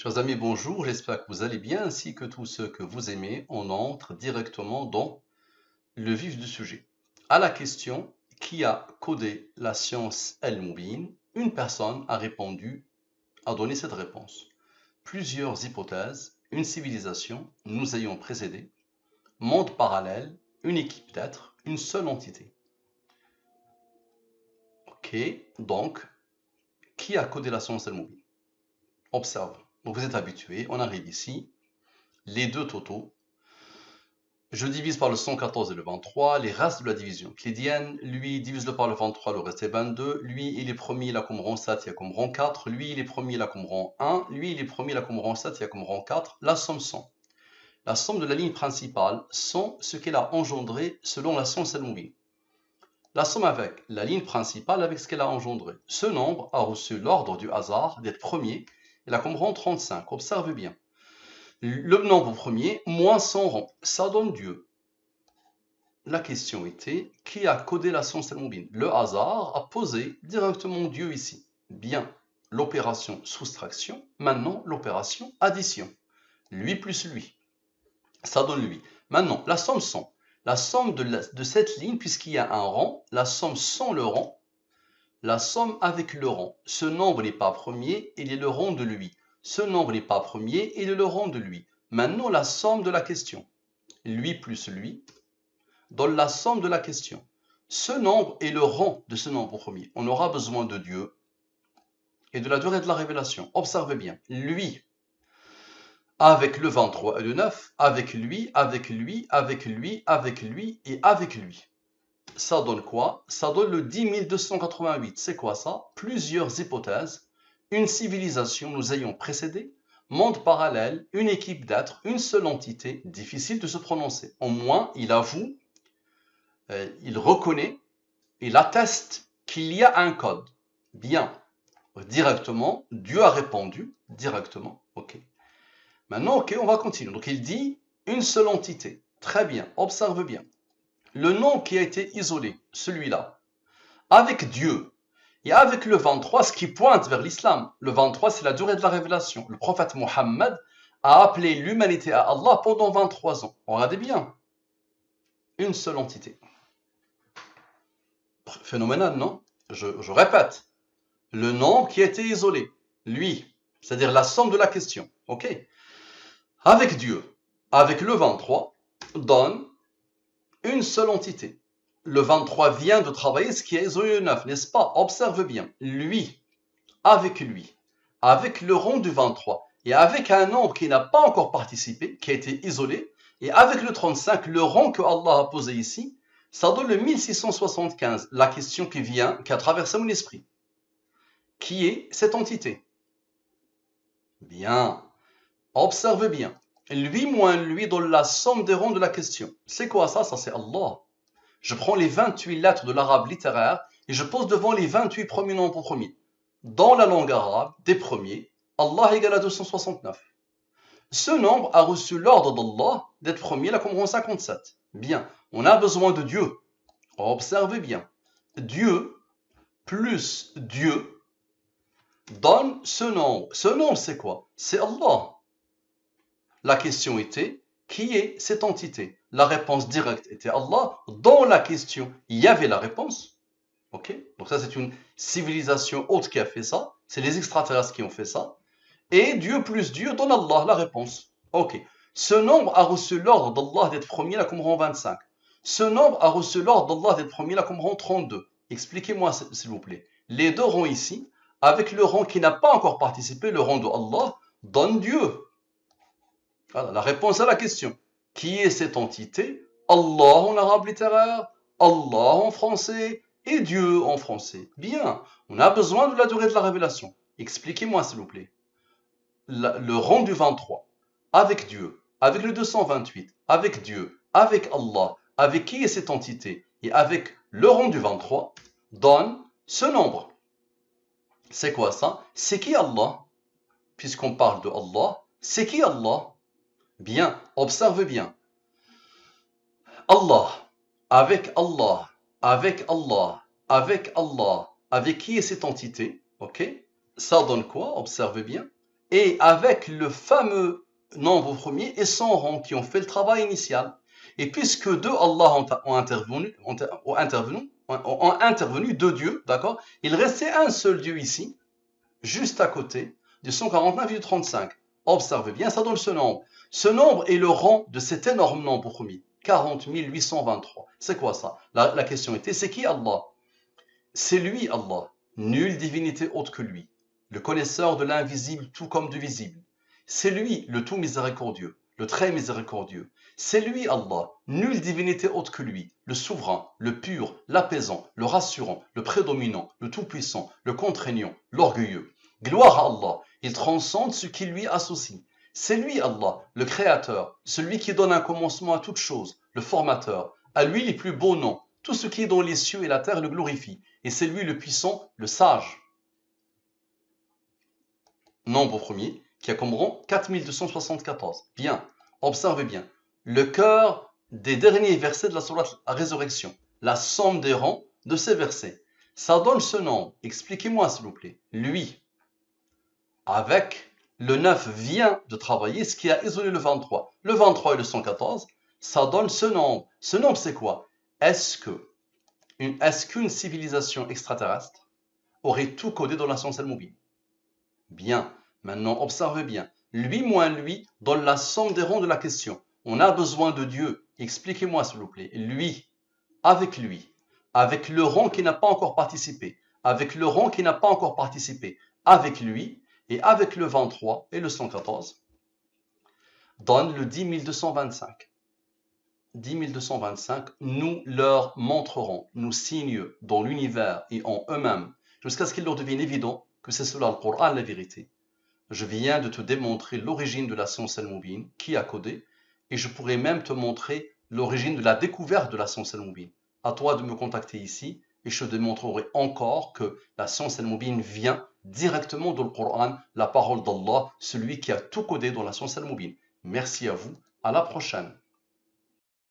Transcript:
Chers amis, bonjour, j'espère que vous allez bien, ainsi que tous ceux que vous aimez. On entre directement dans le vif du sujet. À la question qui a codé la science El-Moubine, une personne a répondu, a donné cette réponse. Plusieurs hypothèses, une civilisation, nous ayant précédé, monde parallèle, une équipe d'êtres, une seule entité. Ok, donc, qui a codé la science El-Moubine? Observe. Donc vous êtes habitués, on arrive ici, les deux totaux. Je divise par le 114 et le 23, les restes de la division euclidienne. Lui, divise-le par le 23, le reste est 22. Lui, il est premier, il a comme rang 7, il a comme rang 4. Lui, il est premier, il a comme rang 1. Lui, il est premier, il a comme rang 7, il a comme rang 4. La somme 100. La somme de la ligne principale, 100, ce qu'elle a engendré selon la science El-Moubine. La somme avec la ligne principale avec ce qu'elle a engendré. Ce nombre a reçu l'ordre du hasard d'être premier. Il a comme rang 35. Observe bien. Le nombre premier, moins son rang, ça donne Dieu. La question était, qui a codé la science El-Moubine? Le hasard a posé directement Dieu ici. Bien, l'opération soustraction, maintenant l'opération addition. Lui plus lui, ça donne lui. Maintenant, la somme 100. La somme de cette ligne, puisqu'il y a un rang, la somme sans le rang, la somme avec le rang. Ce nombre n'est pas premier, il est le rang de lui. Ce nombre n'est pas premier, il est le rang de lui. Maintenant, la somme de la question. Lui plus lui donne la somme de la question. Ce nombre est le rang de ce nombre premier. On aura besoin de Dieu et de la durée de la révélation. Observez bien. Lui, avec le 23 et le 9, avec lui, avec lui, avec lui, avec lui et avec lui. Ça donne quoi? Ça donne le 10 288. C'est quoi ça? Plusieurs hypothèses. Une civilisation nous ayant précédé. Monde parallèle, une équipe d'êtres, une seule entité. Difficile de se prononcer. Au moins, il avoue, il reconnaît, il atteste qu'il y a un code. Bien. Directement, Dieu a répondu directement. Ok. Maintenant, ok, on va continuer. Donc il dit une seule entité. Très bien. Observe bien. Le nom qui a été isolé, celui-là, avec Dieu et avec le 23, ce qui pointe vers l'islam. Le 23, c'est la durée de la révélation. Le prophète Mohammed a appelé l'humanité à Allah pendant 23 ans. Regardez bien. Une seule entité. Phénoménal, non? Je répète. Le nombre qui a été isolé, lui, c'est-à-dire la somme de la question. Ok? Avec Dieu, avec le 23, donne une seule entité. Le 23 vient de travailler ce qui est isolé le 9, n'est-ce pas? Observe bien. Lui, avec le rang du 23, et avec un nombre qui n'a pas encore participé, qui a été isolé, et avec le 35, le rang que Allah a posé ici, ça donne le 1675, la question qui a traversé mon esprit. Qui est cette entité? Bien. Observe bien. Lui moins lui donne la somme des rangs de la question. C'est quoi ça? Ça c'est Allah. Je prends les 28 lettres de l'arabe littéraire et je pose devant les 28 premiers nombres premiers. Dans la langue arabe, des premiers, Allah égale à 269. Ce nombre a reçu l'ordre d'Allah d'être premier, la comme 57. Bien, on a besoin de Dieu. Observez bien. Dieu plus Dieu donne ce nombre. Ce nombre, c'est quoi? C'est Allah. La question était, qui est cette entité? La réponse directe était Allah. Dans la question, il y avait la réponse. Ok? Donc ça, c'est une civilisation haute qui a fait ça. C'est les extraterrestres qui ont fait ça. Et Dieu plus Dieu donne Allah la réponse. Ok. Ce nombre a reçu l'ordre d'Allah d'être premier, la comme rang 25. Ce nombre a reçu l'ordre d'Allah d'être premier, la comme rang 32. Expliquez-moi, s'il vous plaît. Les deux rangs ici, avec le rang qui n'a pas encore participé, le rang de Allah, donne Dieu. Voilà, la réponse à la question. Qui est cette entité? Allah en arabe littéraire, Allah en français et Dieu en français. Bien, on a besoin de la durée de la révélation. Expliquez-moi s'il vous plaît. Le rang du 23, avec Dieu, avec le 228, avec Dieu, avec Allah, avec qui est cette entité et avec le rang du 23, donne ce nombre. C'est quoi ça? C'est qui Allah? Puisqu'on parle de Allah, c'est qui Allah? Bien, observe bien. Allah, avec Allah, avec Allah, avec Allah, avec qui est cette entité? Ok? Ça donne quoi? Observe bien. et avec le fameux nombre premier et son rang qui ont fait le travail initial. Et puisque deux Allah ont intervenu deux dieux, d'accord, il restait un seul Dieu ici, juste à côté du 149 et du 35. Observez bien, ça donne ce nombre. Ce nombre est le rang de cet énorme nombre premier, 40 823. C'est quoi ça? La question était, c'est qui Allah? C'est lui Allah, nulle divinité autre que lui, le connaisseur de l'invisible tout comme du visible. C'est lui le tout miséricordieux, le très miséricordieux. C'est lui Allah, nulle divinité autre que lui, le souverain, le pur, l'apaisant, le rassurant, le prédominant, le tout-puissant, le contraignant, l'orgueilleux. Gloire à Allah, il transcende ce qui lui associe. C'est lui Allah, le créateur, celui qui donne un commencement à toute chose, le formateur. À lui les plus beaux noms, tout ce qui est dans les cieux et la terre le glorifie. Et c'est lui le puissant, le sage. Nombre premier, qui a comme rang 4274. Bien, observez bien. Le cœur des derniers versets de la sourate à résurrection. La somme des rangs de ces versets. Ça donne ce nombre. Expliquez-moi s'il vous plaît. Lui, avec le 9 vient de travailler, ce qui a isolé le 23. Le 23 et le 114, ça donne ce nombre. Ce nombre c'est quoi? Est-ce qu'une civilisation extraterrestre aurait tout codé dans la science mobile? Bien, maintenant observez bien. Lui moins lui donne la somme des rangs de la question. On a besoin de Dieu. Expliquez-moi s'il vous plaît. Lui, avec le rang qui n'a pas encore participé, avec le rang qui n'a pas encore participé, avec lui, et avec le 23 et le 114, donne le 10 225. 10 225, nous leur montrerons, nous signes dans l'univers et en eux-mêmes, jusqu'à ce qu'il leur devienne évident que c'est cela le Coran, la vérité. Je viens de te démontrer l'origine de la science al-Mubin, qui a codé, et je pourrais même te montrer l'origine de la découverte de la science al-Mubin. À toi de me contacter ici, et je te démontrerai encore que la science al-Mubin vient directement dans le Coran, la parole d'Allah, celui qui a tout codé dans la science al-Mubin. Merci à vous, à la prochaine.